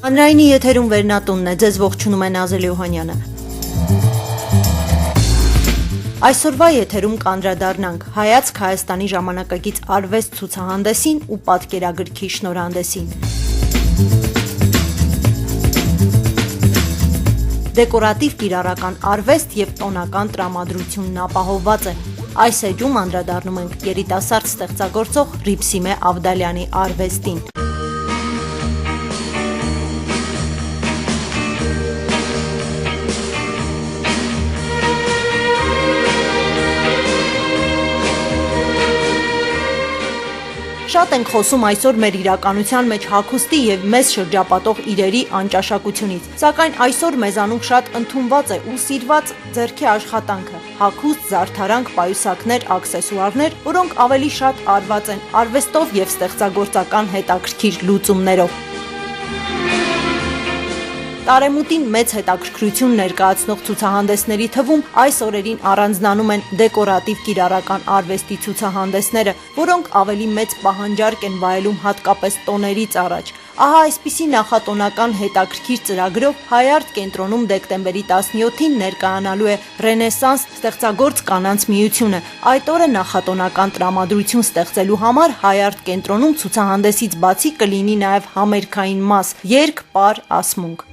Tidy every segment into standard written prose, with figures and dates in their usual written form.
Հանրայինի եթերում վերնատունն է, ձեզ ողջունում է Նազելի Օհանյանը։ Այսօրվա եթերում կանդրադառնանք հայացք Հայաստանի ժամանակակից արվեստ ցուցահանդեսին ու պատկերագրքի շնորհանդեսին։ Դեկորատիվ կիրառական արվեստ եւ տոնական տրամադրությունն ապահովված է։ Այս էջում անդրադառնում ենք երիտասարդ ստեղծագործող Ռիփսիմե Ավդալյանի արվեստին։ Շատ ենք խոսում այսօր մեր իրականության մեջ հագուստի եւ մեզ շրջապատող իրերի անճաշակությունից, սակայն այսօր մեզանում շատ ընդունված է ու սիրված ձեռքի աշխատանքը, հագուստ, զարդարանք, պայուսակներ, աքսեսուարներ, որոնք ավելի շատ արված են արվեստով եւ ստեղծագործական հետաքրքիր լուծումներով։ Տարեմուտին մեծ հետաքրքրություն ներկայացնող ցուցահանդեսների թվում այս օրերին առանձնանում են դեկորատիվ կիրառական արվեստի ցուցահանդեսները, որոնք ավելի մեծ պահանջարկ են վայելում հատկապես տոներից առաջ։ Ահա այսպիսի նախատոնական հետաքրքիր ծրագրով Հայարտ կենտրոնում դեկտեմբերի 17-ին ներկայանալու է Ռենեսանս ստեղծագործ կանանց միությունը։ Այդ օրը նախատոնական տրամադրություն ստեղծելու համար Հայարտ կենտրոնում ցուցահանդեսից բացի կլինի նաև համերգային մաս՝ երգ, պար, ասմունք։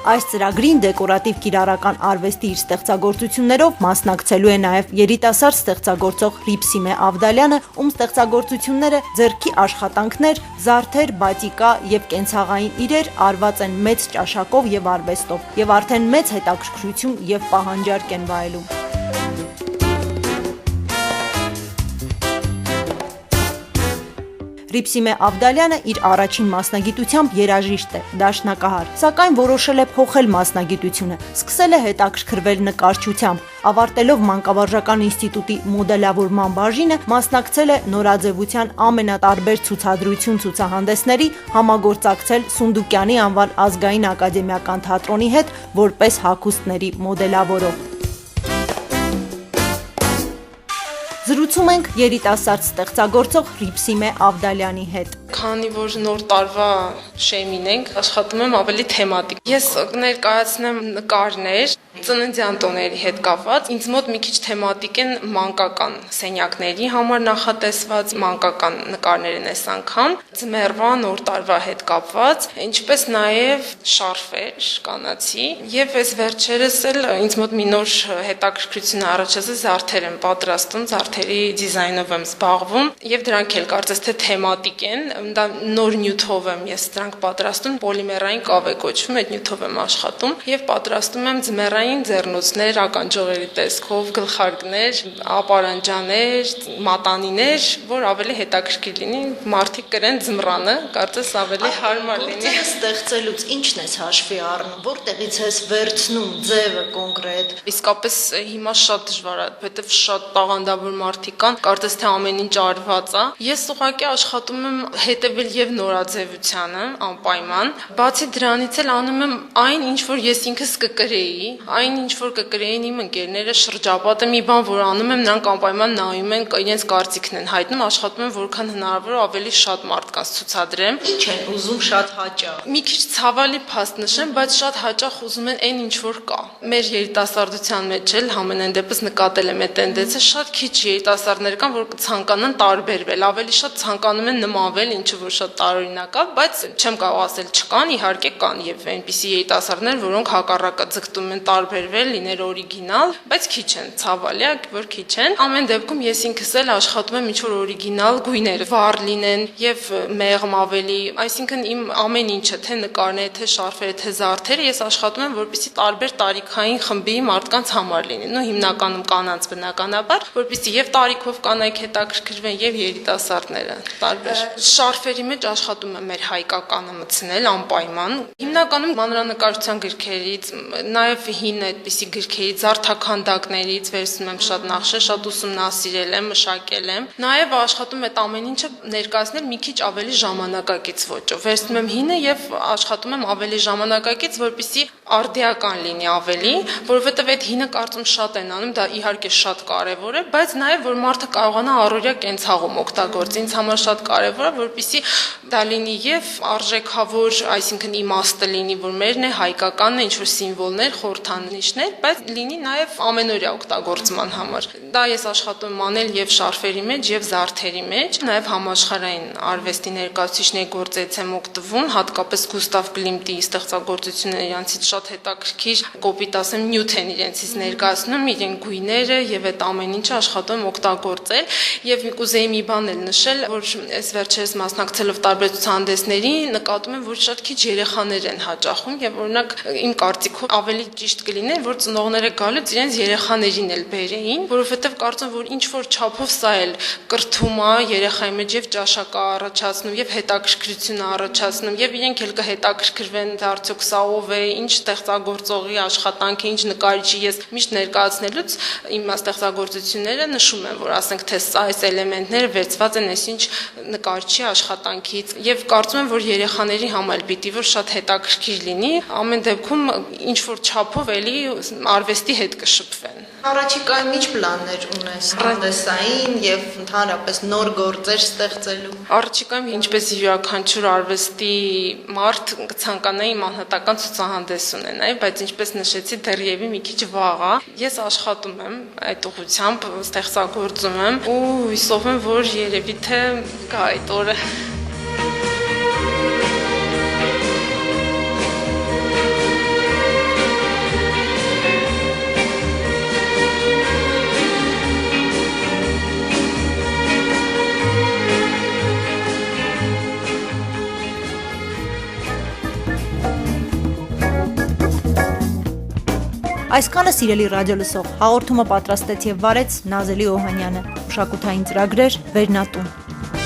Այս ծրագրին դեկորատիվ կիրառական արվեստի իր ստեղծագործություններով մասնակցելու է նաև երիտասարդ ստեղծագործող Ռիփսիմե Ավդալյանը, ում ստեղծագործությունները ձեռքի աշխատանքներ, զարդեր, բատիկա եւ կենցաղային իրեր արված են մեծ ճաշակով եւ արվեստով եւ արդեն մեծ հետաքրքրություն եւ պահանջարկ են վայելում։ Ռիփսիմե Ավդալյանը իր առաջին մասնագիտությամբ երաժիշտ է, դաշնակահար, սակայն որոշել է փոխել մասնագիտությունը, սկսել է հետաքրքրվել նկարչությամբ, ավարտելով Մանկավարժական ինստիտուտի մոդելավորման բաժինը, մասնակցել է նորաձևության ամենատարբեր ցուցադրություն-ցուցահանդեսների, համագործակցել Սունդուկյանի անվան ազգային ակադեմիական թատրոնի հետ որպես հագուստների մոդելավորող։ Զրուցում ենք երիտասարդ ստեղծագործող Ռիփսիմե Ավդալյանի հետ։ Քանի որ նոր տարվա շեմին ենք, աշխատում եմ ավելի թեմատիկ։ Ես կներկայացնեմ նկարներ ծննդյան տոների հետ կապված։ Ինձ մոտ մի քիչ թեմատիկ են մանկական սենյակների համար նախատեսված մանկական նկարներ են այս անգամ, ձմեռվա նոր տարվա հետ կապված, ինչպես նաև շարֆեր կանացի, եւ այս վերջերս էլ ինձ մոտ մի նոր հետաքրքրություն առաջացել զարդեր եմ պատրաստում, զարդերի դիզայնով եմ զբաղվում եւ դրանք էլ կարծես թե թեմատիկ են, դա նոր նյութով եմ ես դրանք պատրաստում, պոլիմերային կավե կոչվում է, այդ նյութով եմ աշխատում եւ պատրաստում եմ ձմեռային ձեռնոցներ, ականջողերի տեսքով, գլխարկներ, ապարանջաներ, մատանիներ, որ ավելի հետաքրքիր լինի, մարդիկ կրեն ձմռանը, կարծես ավելի հարմար լինի։ Ստեղծելուց ի՞նչն ես հաշվի առնում, որտեղից ես վերցնում ձևը կոնկրետ։ Իսկապես հիմա շատ դժվար է, որովհետեւ շատ տաղանդավոր մարդիկ կան, կարծես թե ամեն ինչ արված է։ Ես ուղղակի աշխատում եմ հետևել եւ նորաձևությանը անպայման, բացի դրանից էլ անում եմ այն, ինչ որ ես ինքս կկրեի, այն ինչ որ կկրեին իմ ընկերները, շրջապատը, մի բան որ անում եմ, նրանք անպայման նայում են, իրենց կարծիքն են հայտնում, աշխատում եմ որքան հնարավոր ավելի շատ մարդկանց ցուցադրեմ։ Ինչ են ուզում շատ հաճախ։ Մի քիչ ցավալի փաստ նշեմ, բայց շատ հաճախ ուզում են այն ինչ որ կա։ Մեր երիտասարդության մեջ էլ համենայն դեպս նկատել եմ այդ տենդենսը, շատ քիչ երիտասարդներ կան, որ կցանկանան տարբերվել, ավելի շատ ցանկանում են նմանվել, ինչը որ շատ տարօրինակ է, բայց չեմ կարող ասել չկան, իհարկե կան եւ այնպիսի երիտասարդներ, որոնք հակառակը ձգտում են տարբերվել, լինել օրիգինալ, բայց քիչ են, ցավալի է, որ քիչ են։ Ամեն դեպքում ես ինքս էլ աշխատում եմ ինչ որ օրիգինալ գույներ վառ լինեն եւ մեղմ ավելի, այսինքն իմ ամեն ինչը, թե նկարները, թե շարֆերը, թե զարդերը, ես աշխատում եմ որպեսզի տարբեր տարիքային խմբի մարդկանց համար լինեն, ու հիմնականում կանանց բնականաբար, որպեսզի եւ տարիքով կանայք հետաքրքրվեն եւ երիտասարդները տարբեր։ Շարֆերի մեջ աշխատում եմ մեր հայկականը մտցնել անպայման։ Հիմնականում մանրանկարչության գրքերից, նաև հին այդպիսի գրքերից, զարդաքանդակներից վերցնում եմ շատ նախշեր, շատ ուսումնասիրել եմ, մշակել եմ։ Նաև աշխատում եմ այդ ամեն ինչը ներկայացնել մի քիչ ավելի ժամանակակից ոճով։ Վերցնում եմ հինը եւ աշխատում եմ ավելի ժամանակակից, որպեսզի արդիական լինի ավելի, որովհետև այդ հինը կարծում շատ են անում, դա իհարկե շատ կարևոր է, բայց նաև որ մարդը կարողանա առօրյա կենցաղում օգտագործի, ինձ համար շատ կարևոր է, որպեսզի դա լինի եւ արժեքավոր, այսինքն իմաստը լինի, որ մերն է, հայկականն է, ինչ-որ սիմվոլներ, խորհրդանիշներ, բայց լինի նաև ամենօրյա օգտագործման համար։ Դա ես աշխատում եմ անել եւ շարֆերի մեջ եւ զարդերի մեջ, նաև համաշխարհային արվեստի ներկայացուցիչների գործից եմ օգտվում, հատկապես Գուստավ Կլիմտի ստեղծագործությունները իրանցից շատ հետաքրքիր, կոպիտ ասեմ, նյութ են իրենցից ներկայացնում, իրեն գույները եւ այդ ամեն ինչը աշխատում օգտագործել եւ կուզեի մի բան էլ նշել, որ այս վերջերս մասնակցելով տարբեր ցուցահանդեսների նկատում եմ, որ շատ քիչ երեխաներ են հաճախում եւ օրինակ իմ կարծիքով ավելի ճիշտ կլիներ, որ ծնողները գալուց իրենց երեխաներին էլ բերեին, որովհետեւ կարծում որ ինչ որ չափով սա էլ կրթում է երեխայի մեջ եւ ճաշակ առաջացնում եւ հետաքրքրություն առաջացնում եւ իրենք էլ կհետաքրքրվեն արդյոք սա ով է, ինչ ստեղծագործողի աշխատանք է, ինչ նկարիչի ես միշտ ներկայացնելուց իմ ստեղծագործությունները նշում եմ, որ ասենք թե սա այս էլեմենտները վերծված են այսինչ նկարիչի աշխատանքից եւ կարծում եմ, որ երեխաների համար պիտի որ շատ հետաքրքիր լինի, ամեն դեպքում ինչ որ չափով էլի արվեստի հետ կշփվեն։ Առաջիկայում ինչ պլաններ ունես հանդեսային եւ ընդհանրապես նոր գործեր ստեղծելու։ Առաջիկայում ինչպես յուրաքանչյուր արվեստի մարդ կցանկանայի մանհատական ցուցահանդես ունենայի, բայց ինչպես նշեցի դեռևս մի քիչ վաղ է։ Ես աշխատում եմ այդ ուղղությամբ, ստեղծագործում եմ ու հույսով եմ, որ երևի թե գա այդ օրը։ Այսքանը սիրելի ռադիոլսող հաղորդումը պատրաստեց եւ վարեց Նազելի Օհանյանը, մշակութային ծրագրեր Վերնատուն։